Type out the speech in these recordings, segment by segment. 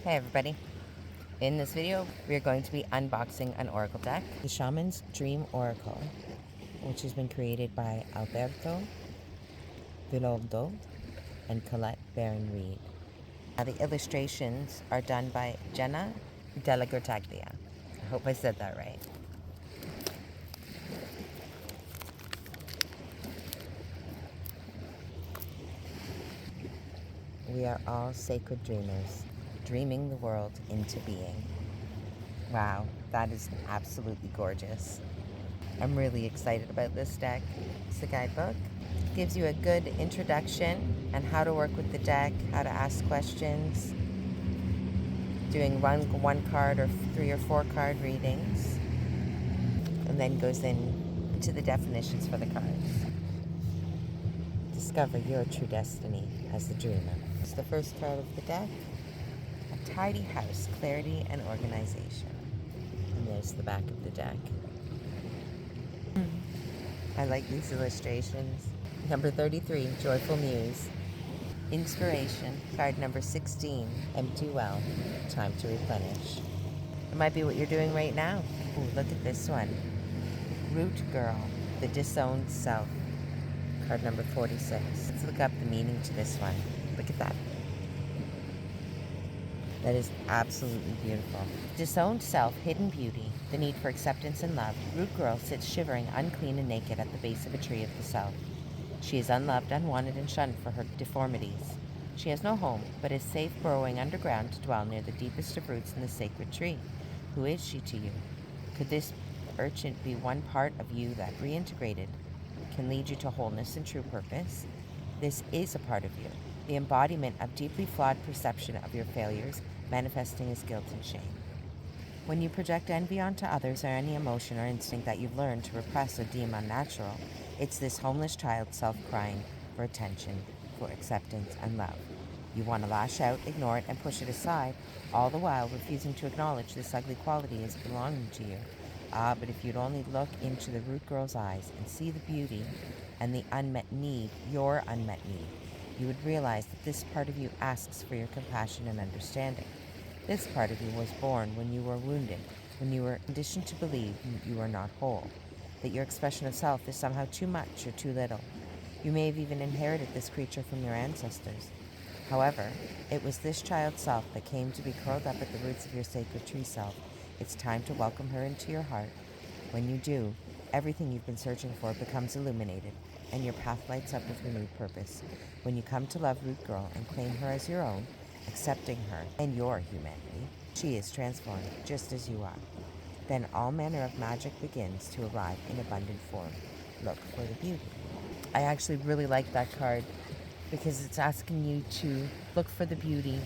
Hey everybody, in this video we are going to be unboxing an oracle deck, the Shaman's Dream Oracle, which has been created by Alberto Villoldo and Colette Baron-Reid. Now the illustrations are done by Jena, DellaGrottaglia. I hope I said that right. We are all sacred dreamers, dreaming the world into being. Wow, that is absolutely gorgeous. I'm really excited about this deck. It's a guidebook. It gives you a good introduction and how to work with the deck, how to ask questions, doing one card or 3 or 4 card readings, and then goes into the definitions for the cards. Discover your true destiny as the dreamer. It's the first card of the deck. A tidy house, clarity and organization. And there's the back of the deck. I like these illustrations. Number 33, Joyful Muse. Inspiration, card number 16, Empty Well, time to replenish. It might be what you're doing right now. Ooh, look at this one. Root Girl, the Disowned Self, card number 46. Let's look up the meaning to this one. Look at that. That is absolutely beautiful. Disowned self, hidden beauty, the need for acceptance and love. Root Girl sits shivering, unclean and naked at the base of a tree of the self. She is unloved, unwanted, and shunned for her deformities. She has no home, but is safe burrowing underground to dwell near the deepest of roots in the sacred tree. Who is she to you? Could this urchin be one part of you that, reintegrated, can lead you to wholeness and true purpose? This is a part of you, the embodiment of deeply flawed perception of your failures, manifesting as guilt and shame. When you project envy onto others or any emotion or instinct that you've learned to repress or deem unnatural, it's this homeless child self crying for attention, for acceptance and love. You want to lash out, ignore it, and push it aside, all the while refusing to acknowledge this ugly quality as belonging to you. But if you'd only look into the root girl's eyes and see the beauty and the unmet need, your unmet need, you would realize that this part of you asks for your compassion and understanding. This part of you was born when you were wounded, when you were conditioned to believe you are not whole, that your expression of self is somehow too much or too little. You may have even inherited this creature from your ancestors. However, it was this child self that came to be curled up at the roots of your sacred tree self. It's time to welcome her into your heart. When you do, everything you've been searching for becomes illuminated, and your path lights up with renewed purpose. When you come to love Root Girl and claim her as your own, accepting her and your humanity, she is transformed just as you are. Then all manner of magic begins to arrive in abundant form. Look for the beauty. I actually really like that card because it's asking you to look for the beauty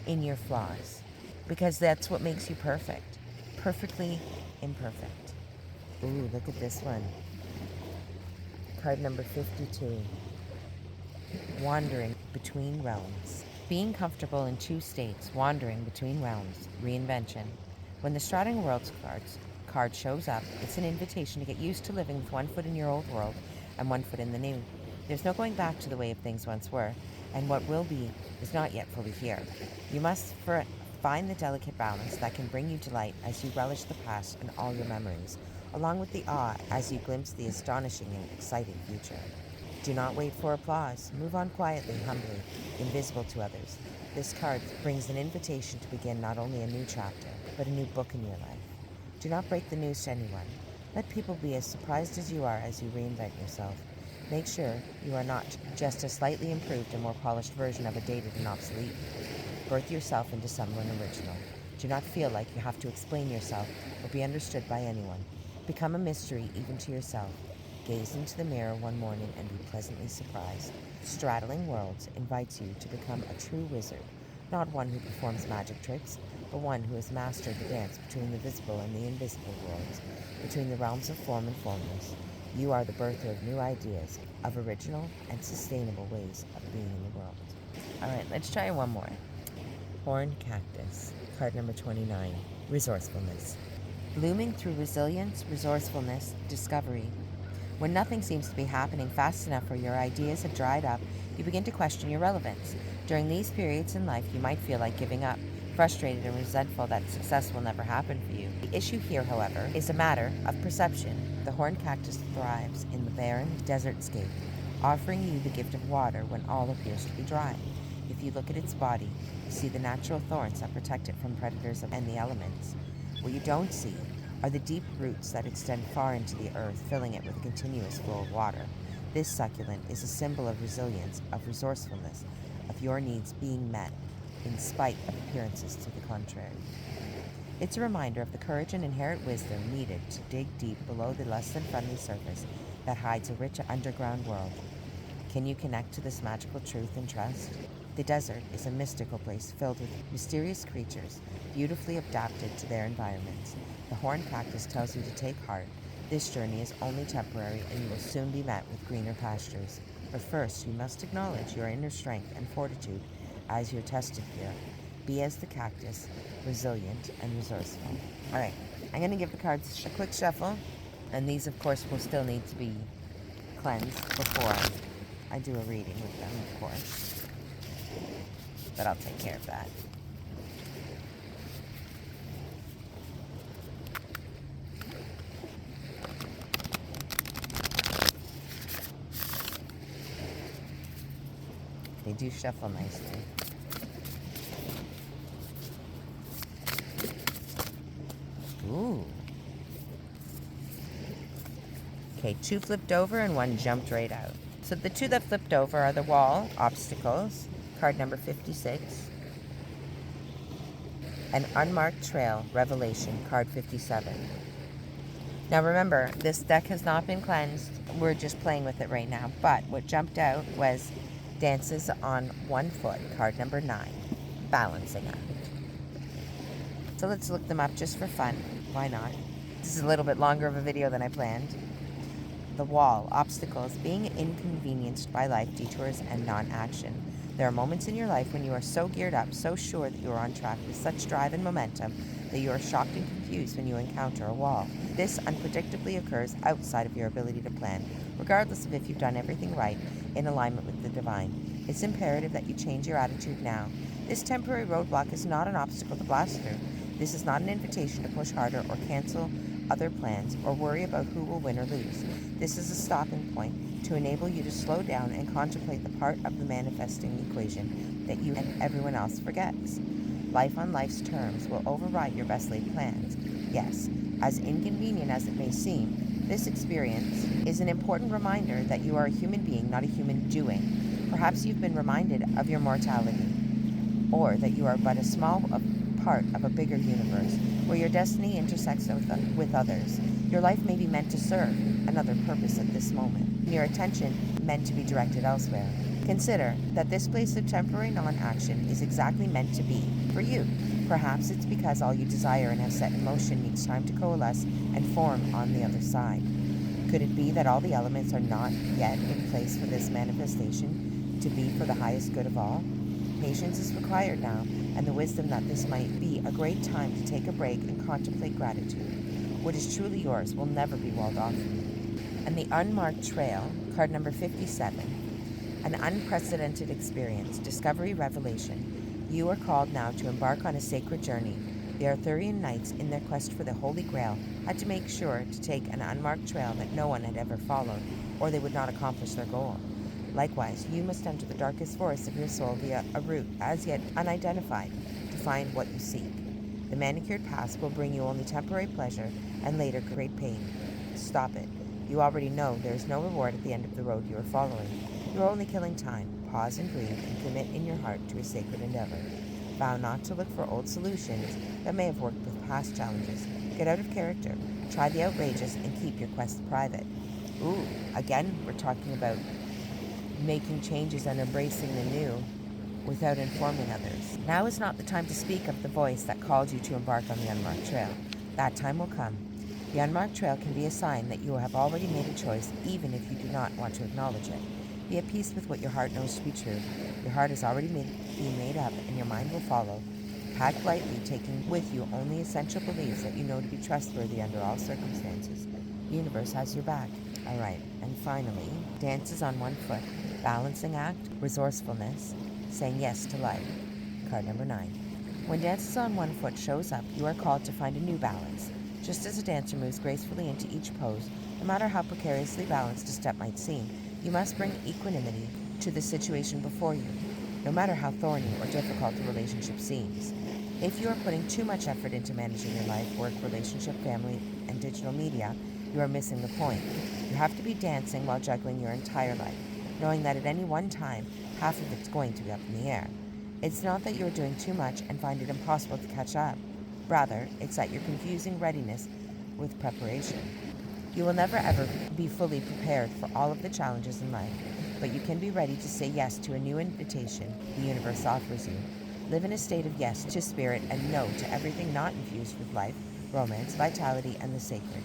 in your flaws, because that's what makes you perfect. Perfectly imperfect. Ooh, look at this one. Card number 52. Wandering between realms. Being comfortable in 2 states, wandering between realms, reinvention. When the Straddling Worlds card shows up, it's an invitation to get used to living with 1 foot in your old world and 1 foot in the new. There's no going back to the way of things once were, and what will be is not yet fully here. You must find the delicate balance that can bring you delight as you relish the past and all your memories, along with the awe as you glimpse the astonishing and exciting future. Do not wait for applause. Move on quietly, humbly, invisible to others. This card brings an invitation to begin not only a new chapter, but a new book in your life. Do not break the news to anyone. Let people be as surprised as you are as you reinvent yourself. Make sure you are not just a slightly improved and more polished version of a dated and obsolete. Birth yourself into someone original. Do not feel like you have to explain yourself or be understood by anyone. Become a mystery even to yourself. Gaze into the mirror one morning and be pleasantly surprised. Straddling Worlds invites you to become a true wizard, not one who performs magic tricks, but one who has mastered the dance between the visible and the invisible worlds, between the realms of form and formless. You are the birther of new ideas, of original and sustainable ways of being in the world. All right, let's try one more. Horned Cactus, card number 29, Resourcefulness. Blooming through resilience, resourcefulness, discovery. When nothing seems to be happening fast enough or your ideas have dried up, You begin to question your relevance. During these periods in life, you might feel like giving up, frustrated and resentful that success will never happen for you. The issue here, however, is a matter of perception. The horned cactus thrives in the barren desertscape, offering you the gift of water when all appears to be dry. If you look at its body, you see the natural thorns that protect it from predators and the elements. What you don't see are the deep roots that extend far into the earth, filling it with a continuous flow of water. This succulent is a symbol of resilience, of resourcefulness, of your needs being met, in spite of appearances to the contrary. It's a reminder of the courage and inherent wisdom needed to dig deep below the less than friendly surface that hides a rich underground world. Can you connect to this magical truth and trust? The desert is a mystical place filled with mysterious creatures, beautifully adapted to their environments. The horned cactus tells you to take heart. This journey is only temporary, and you will soon be met with greener pastures. But first, you must acknowledge your inner strength and fortitude as you're tested here. Be as the cactus, resilient and resourceful. All right, I'm going to give the cards a quick shuffle, and these, of course, will still need to be cleansed before I do a reading with them, of course. But I'll take care of that. They do shuffle nicely. Ooh. Okay, 2 flipped over and 1 jumped right out. So the 2 that flipped over are the wall, obstacles, card number 56. An unmarked trail, revelation, card 57. Now remember, this deck has not been cleansed. We're just playing with it right now. But what jumped out was dances on 1 foot, card number 9, balancing act. So let's look them up just for fun. Why not? This is a little bit longer of a video than I planned. The wall, obstacles, being inconvenienced by life, detours, and non-action. There are moments in your life when you are so geared up, so sure that you are on track with such drive and momentum that you are shocked and confused when you encounter a wall. This unpredictably occurs outside of your ability to plan, regardless of if you've done everything right in alignment with the divine. It's imperative that you change your attitude now. This temporary roadblock is not an obstacle to blast through. This is not an invitation to push harder or cancel other plans or worry about who will win or lose. This is a stopping point to enable you to slow down and contemplate the part of the manifesting equation that you and everyone else forgets. Life on life's terms will override your best laid plans. Yes, as inconvenient as it may seem, this experience is an important reminder that you are a human being, not a human doing. Perhaps you've been reminded of your mortality, or that you are but a small part of a bigger universe where your destiny intersects with others. Your life may be meant to serve another purpose at this moment, and your attention meant to be directed elsewhere. Consider that this place of temporary non-action is exactly meant to be for you. Perhaps it's because all you desire and have set in motion needs time to coalesce and form on the other side. Could it be that all the elements are not yet in place for this manifestation to be for the highest good of all? Patience is required now, and the wisdom that this might be a great time to take a break and contemplate gratitude. What is truly yours will never be walled off from you. And the unmarked trail, card number 57, an unprecedented experience, discovery, revelation. You are called now to embark on a sacred journey. The Arthurian knights, in their quest for the Holy Grail, had to make sure to take an unmarked trail that no one had ever followed, or they would not accomplish their goal. Likewise, you must enter the darkest forests of your soul via a route as yet unidentified to find what you seek. The manicured paths will bring you only temporary pleasure and later great pain. Stop it. You already know there is no reward at the end of the road you are following. You are only killing time. Pause and breathe and commit in your heart to a sacred endeavor. Vow not to look for old solutions that may have worked with past challenges. Get out of character. Try the outrageous and keep your quest private. Ooh, again, we're talking about making changes and embracing the new without informing others. Now is not the time to speak of the voice that called you to embark on the unmarked trail. That time will come. The unmarked trail can be a sign that you have already made a choice, even if you do not want to acknowledge it. Be at peace with what your heart knows to be true. Your heart is already being made up, and your mind will follow. Pack lightly, taking with you only essential beliefs that you know to be trustworthy under all circumstances. The universe has your back. All right, and finally, dances on 1 foot, balancing act, resourcefulness, saying yes to life. Card number 9. When dances on one foot shows up, you are called to find a new balance. Just as a dancer moves gracefully into each pose, no matter how precariously balanced a step might seem, you must bring equanimity to the situation before you, no matter how thorny or difficult the relationship seems. If you are putting too much effort into managing your life, work, relationship, family, and digital media, you are missing the point. You have to be dancing while juggling your entire life, knowing that at any one time, half of it's going to be up in the air. It's not that you're doing too much and find it impossible to catch up. Rather, it's that you're confusing readiness with preparation. You will never ever be fully prepared for all of the challenges in life, but you can be ready to say yes to a new invitation the universe offers you. Live in a state of yes to spirit and no to everything not infused with life, romance, vitality, and the sacred.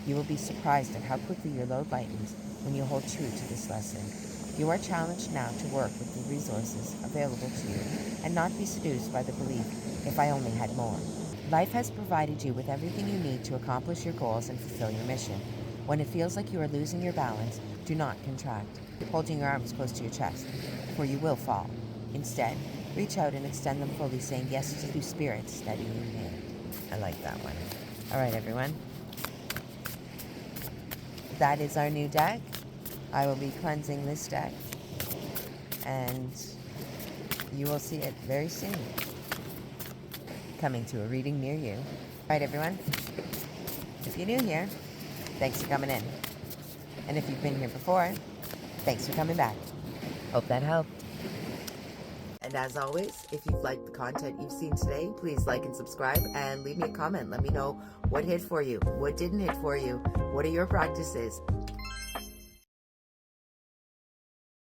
You will be surprised at how quickly your load lightens when you hold true to this lesson. You are challenged now to work with the resources available to you and not be seduced by the belief, if I only had more. Life has provided you with everything you need to accomplish your goals and fulfill your mission. When it feels like you are losing your balance, do not contract, holding your arms close to your chest, for you will fall. Instead, reach out and extend them fully, saying yes to spirit, steady in hand. I like that one. All right, everyone. That is our new deck. I will be cleansing this deck, and you will see it very soon, coming to a reading near you. All right, everyone. If you're new here, thanks for coming in. And if you've been here before, thanks for coming back. Hope that helped. And as always, if you've liked the content you've seen today, please like and subscribe and leave me a comment. Let me know what hit for you, what didn't hit for you, what are your practices,